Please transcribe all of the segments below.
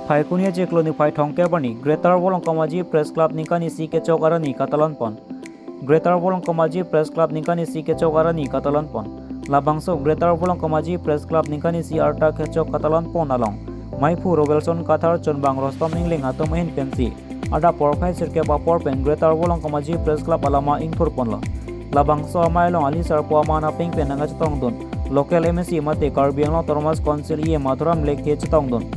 Faikunia Jekloni Fai Tongke Bani, Greater Wolong Komaji Press Club Nikani Si Kechok Arani Catalan Pon. Greater Wolong Komaji Press Club Nikani Si Kechok Arani Catalan Pon. Labangso Greater Wolong Komaji Press Club Nikani Si Arta Kechok Catalan Pon along. Maipu Robelson Qatar Chonbang Rostom Ningling atau Mahin Pensi. Ada Porfai Sirke Papor Pen Greater Wolong Komaji Press Club alama Ingpur Pon lo. Labangso Amailong Ali Sarpo Amana Ping Pen Nanga Chetong Dun. Local MSC Mate Karbiang Thomas Council Ie Maturam Lake Chetong Dun.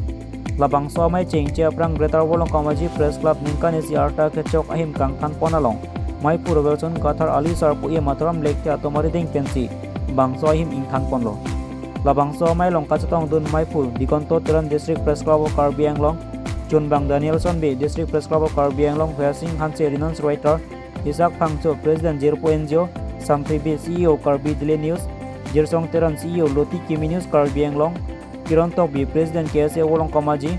Labangso Amai Chingche Aprang Greater Wolong Komaji Press Club Nikani Si Arta Kechok Ahim Kang Tan Pon along. Maipu Robelson Qatar Ali Sarpo Ie Maturam Lake atau Mariding Pensi. Bangso Ahim Ing Tan Pon lo. Labangso Amai Long Kachetong Dun Maipu Dikonto Teran District Press Club of Karbi Anglong Chunbang Danielson B District Press Club of Karbi Anglong Hwasing Hanse Renons Writer Isak Pangcho President Jirpo NGO Sampi B CEO Karbi Daily News Jirsong Teran CEO Loti Kimi News Karbi Anglong Kiron Tok B President KSA Wolong Komaji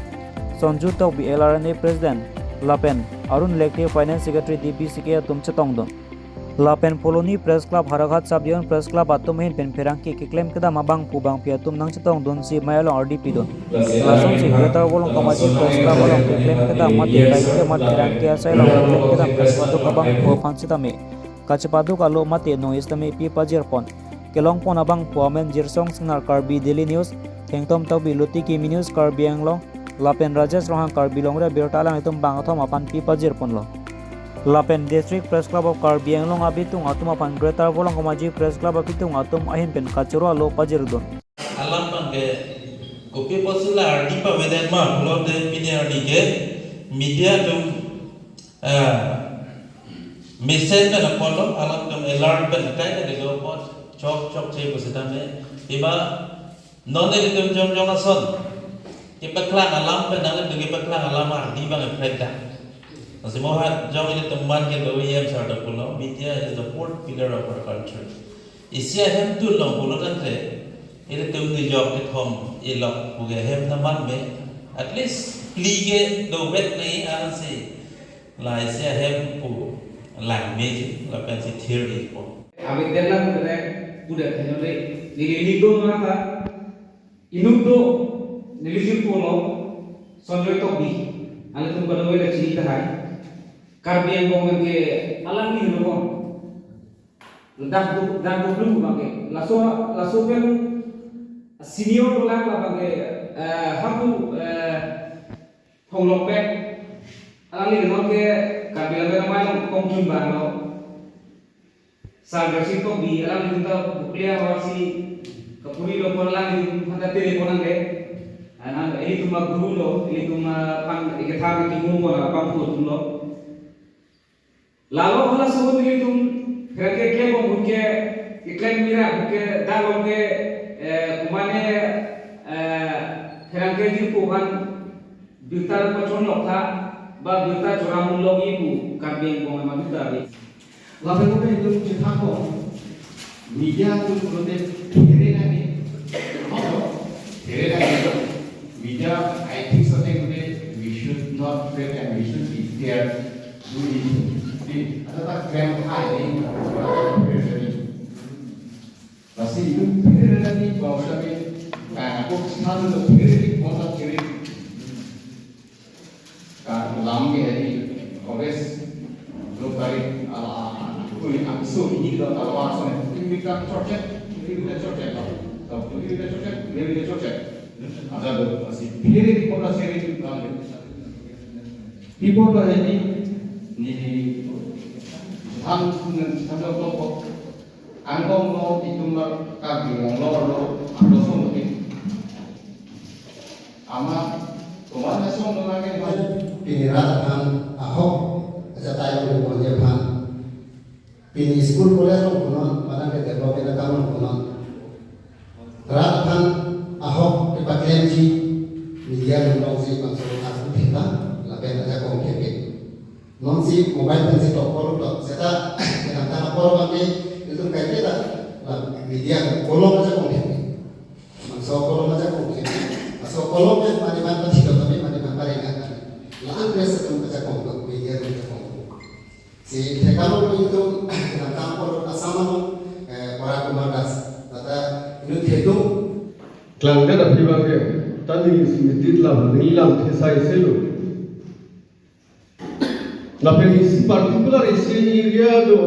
Sonju Tok B LRNA President Lapen Arun Lekte Finance Secretary DPCK Tumchetong Dun Lapen Poloni Press Club Harakat Sabdion Press Club Atumahin Pen Perangki Kiklem Kada Mabang Pubang Piatum Nang Chetong Dun Si Mayalong RDP Dun Lasong Si Greater Wolong Komaji Press Club Along Kiklem Kada Mati Kaikke Mat Perangki Asailong Kiklem Kada Press Paduk Abang Puapan Sitame Kacepaduk Alo Mati No Istame Pipa Jirpon Kelong Pon Abang Puamen Jirsong Sinar Karbi Daily News Tengtom Tobi Luti Kimi News Karbi Anglong Lapen Rajas Rohang Karbi Longra Birtalang Itum Bangathom Apan Pipa Jirpon Lo Lapen District Press Club of Karbi Anglong Abitung Atum Apan Greater Wolong Komaji Press Club Abitung Atum Ahim Pen Kachuro Alo Pajirdon Alam pangke kopi posila di paweden ma belum de pinia di ke media tum message na polo alam tum alert pen kai de go pot chok che posita me tiba non de tum jom ason tiba klang alam pen nang de tiba klang alam ar di bang preda Nasi mohat jauh ini teman ke OEM sarda pulau media is the fourth pillar of our culture. Isia hem tu long pulau nanti, ini tu ni job ni thom ilok bukan hem naman me. At least plige do wet ni ansi lah isia hem pu language lah pensi theory po. Abis dalam budak tenore ini do mata inuk do nilisir pulau sonjoy topi, ane tu kalau boleh cerita hai. Karbi Anglong ke alam ni loh, dah belum bangke. Laso kan senior orang lah bangke. Hapu penglopek alam ni loh ke Karbi Anglong ramai kongkin baru. Sahaja si tu bi alam ni kita buklia wasi kepuri loh alam ni kita teleponan ke. Anak ini tu mak guru loh, ini tu mak pang ikatan timu mana pang pun loh. Lalu Allah sebut itu kerja bom buke iklan mira buke dalam buke kumane kerja di puan bitar pacon lokha ba bitar coramun logi bu karbing bom ma bitar bi lalu buke itu cerita ko media tu prote tere nani media I think something today we should not fret and we should be there doing ada krem high ini, pasti itu pikir nanti bawa lagi, aku sekarang tu pikir masa kiri, kan lama ni obes, lokari aku so ini dah tahu asal ini kita corcet, ada tu pasti pikir masa kiri tu people dah ni Hamzah toko angkong lo itumar kaki lo semua ama kemana semua lagi piniratan ahok setai oleh penjepan pini school boleh lo kuno mana kita develop kita kamu kuno ratan ahok dipakai media lo sih konsultasi kita lapen aja kongkep non si mobile pensi toko lo seta dengan tanah poro kami itu kayak kita media kolom aja kongkep masuk kolom aja kongkep masuk kolom yang mana tidak tapi mana paringan lalu biasa kita aja kongkep media aja kongkep si teknologi itu dengan tanah poro asama orang kumadas kata itu hitung kelangkaan apa juga tadi si medit lah, nilam sai selu. Tapi isi particular isi area do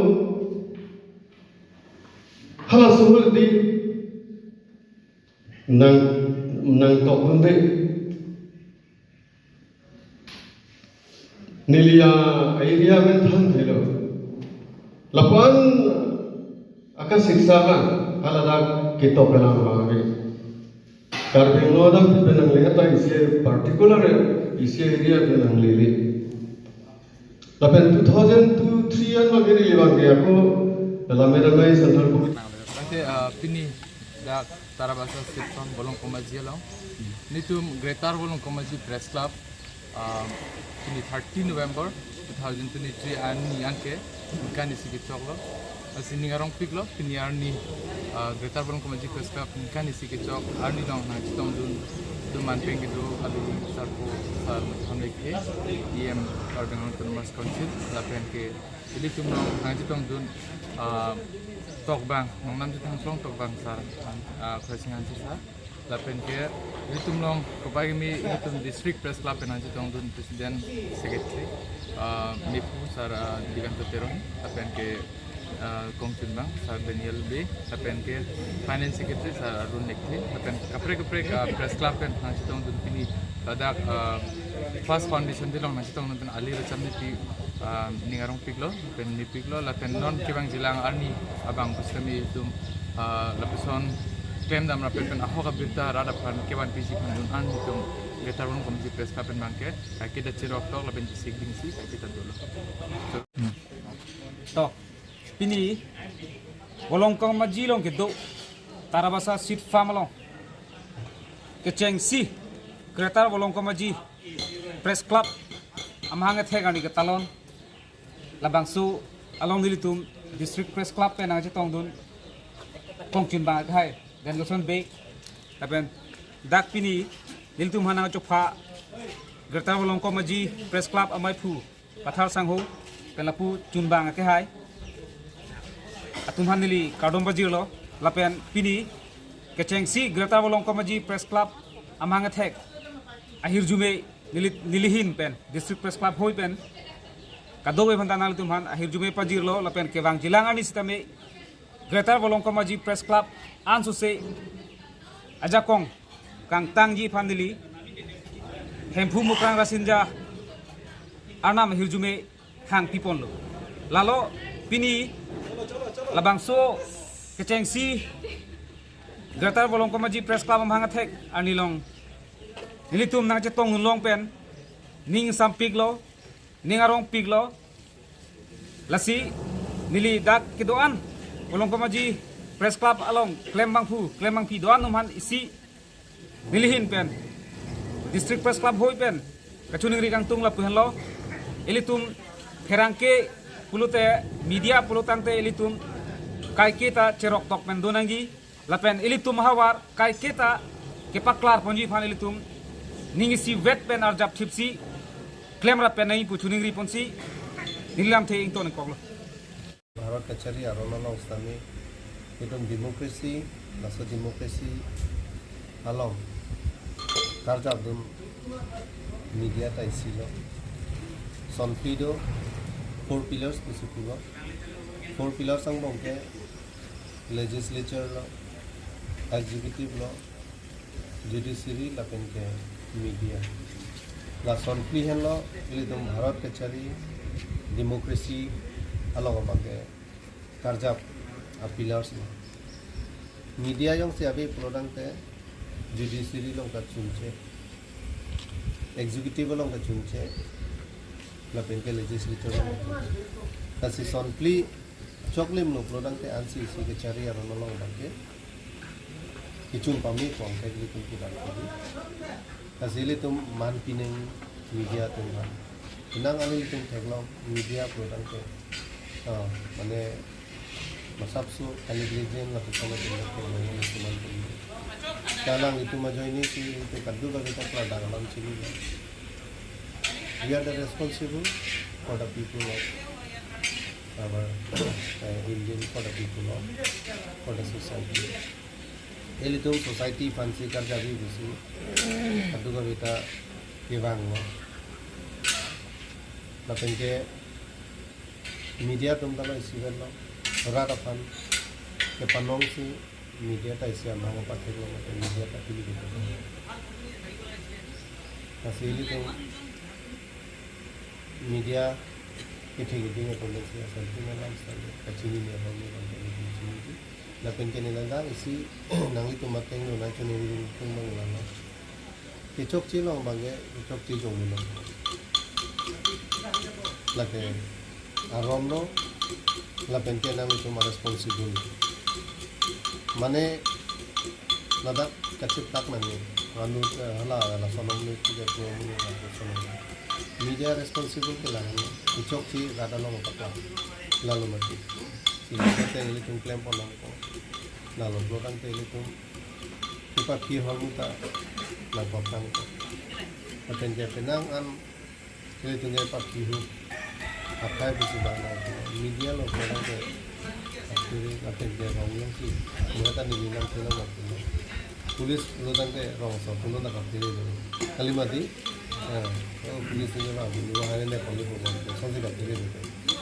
hala suhul di nang tok bunde nilia area men than thelo lapan akan siksa kan hala da kitab pelang bangai karbing no da penang lihat isi particular isi area penang lili lapan 2002-3 an magiri liwang dia ko dalam meramai central public Nanti pini dak tarabasa sitpam bolong komaji long. Nitum Greater bolong komaji press club pini 13 November 2023 ani anke kan isi kitoklo. Asini ngarong piklo pini arni Greater bolong komaji press club kan isi kitok arni long na kitong dun manpeng gitu ali sarko sar hamle ke em Carbon Commerce Council lapen ke ili tumno na kitong dun tokbang nam jitang flong tokbang sar presingan sisa lapen ke itum long kopagi mi itum district press club na jitang dun presiden secretary mipu sar digan teron lapen ke kongchun bang sar Daniel B lapen ke finance secretary sar Arun Nekti lapen kapre press club pen na jitang dun pini ladak first foundation dilong na jitang dun ali racham ni ningarong piglo pen ni piglo lapen non kibang jilang arni abang bustami tum lapuson claim dam rapen pen ahoka birta rada pan keban pisi kan dun an tum getarun komisi press kapen bangke kita cirok tok lapen sigding si kita dulu to pini bolong kong majilong ke do tarabasa sit famalong ke chengsi Greater bolong kong maji press club amhanget hegani ke talon labangsu along dilitum district press club pen ang jitong dun kongchun bang hai dan loson be tapen dak pini dilitum hanang chopha Greater bolong kong maji press club amai phu pathar sangho pen lapu chun bang ke hai atum hanili kadom bajilo lapen pini ke chengsi Greater bolong kong maji press club amhanget hek ahir jume nilihin pen district press club hoi pen kadobe bantanal tumhan ahir jume pajirlo lapen kewang jilang ani sitame Greater bolong komaji press club ansu se ajakong kang tangji pandili hempu mukrang rasinja anam ahir jume hang pipon lo lalo pini labangso kecengsi Greater bolong komaji press club amhangat hek anilong nilitum nang cetong long pen ning sampiglo ningarong piglo lasi nili dak kidoan bolong komaji press club along klembang pi doan numhan isi nilihin pen district press club hoi pen kachuning ri kang tung la puhen lo ilitum herangke pulute media pulutang te ilitum kai kita cerok tok pen donangi lapen ilitum hawar kai kita kepaklar ponji fan ilitum ningi si vet pen arjap tipsi klemra pen nai puchuning ri ponsi nilam the ing ton koklo Bharat kachari arona ustami itum democracy naso democracy along karjab dum media ta isilo sonpido 4 pillars bisukulo 4 pillars ang bongke legislature lo executive lo judiciary la penke media la sonpli hen lo ilidum Bharat kachari democracy along amage karjap a pillars lo media yang siabe product te judiciary long ka chunche executive long ka chunche la penke legislature kasi sonpli choklim lo product te ansi isi ke chari aron long bage kichung pami kong kai litum kita kali kasi litum man pineng media tunggal inang ali litum teglong media product te mane masapsu kali legend la pesona tunggal ko mo instrumen tunggal kalang itu majo ini si itu kaddu ka kita pada dalam sini we are the responsible for the people of our Indian, for the people of for the society eli tu society fancy kar jabi busi kaddu ka kita Iwang lo. Lapen ke media tum talo isiben lo. Rarapan ke panong si media ta isi amang pakai lo media ta pilih gitu. Kasih ini tuh media gitu nggak sih asal itu malam sekali kecil ini apa nih kalau ini lapen ke nilai isi nang itu makan lo nanti nih itu mengulang kecok cilong bagai kecok cilong dulu lagi arom lo lapen ke nang itu responsible mane nada kecil tak nani lalu hala sonom itu juga sonom media responsible ke lah kecok ci rada lo apa lalu mati sini kita ini tuh klaim polang ko lalu bukan ke itu kita kihol muta lakukan ko aten dia penang an itu dia pakihu apa bisa bana media lo orang ke akhirnya aten dia orang sih mereka nih bilang film apa pulis lo tangke orang so pulau nak akhirnya kali mati pulis ini lah dulu hari ini polis bukan sanksi akhirnya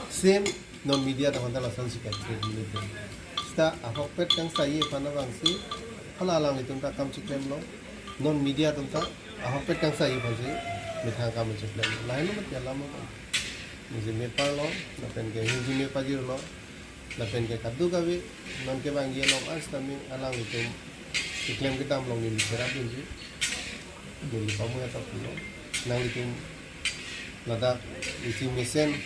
same non media dah hendak sanksi akhirnya itu sta apa pet yang saya pana bangsi halalang itu tak kam ciklem lo non media tu tak apa pet yang saya bangsi mitang kam ciklem lain lo macam lama kan mesti mepar lo lapen ke hinji mepajir lo lapen ke kadu kawi non ke bang ye lo as tami alang itu ciklem kita melong ni bicara pun sih jadi kamu ya tak lo nang itu lada isi mesin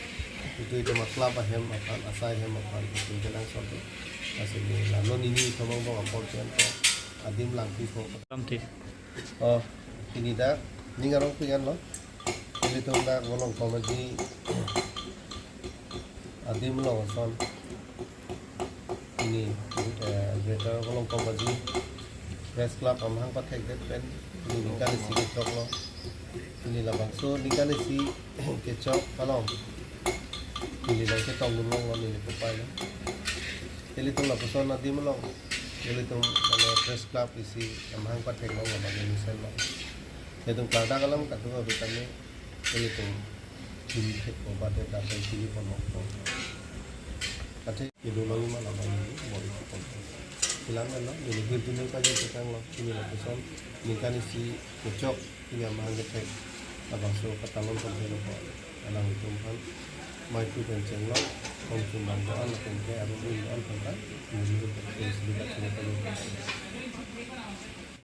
itu maklab ahem akan asai ahem akan itu jalan satu asal ni lalu ini kamu bawa portion tu adim langki ko Lamti. oh ini dah ni ngarong pian lo ini tu dah golong komedi adim lo son ini greater golong komedi press club amhang pakai pen ini nikah si kecok lo ini labang so nikah si kecok kalau ini dah kita ngulong lo ini kepai lo ini tu lah person adim lo ini tu kalau press club isi amhang pakai lo labang ini sel lo itu kada kalam kadu abitane ini tu ini obat dah sini pun lo kata itu lo lima labang ini mau dipotong hilang lo ini hidup kaje kita lo ini lah person nikah si kecok ini amhang pakai labang so katalon sampai lo alang itu kan mai tu penceng lo kong cuma doan penceng aru doan pangkat ini juga sedikit sedikit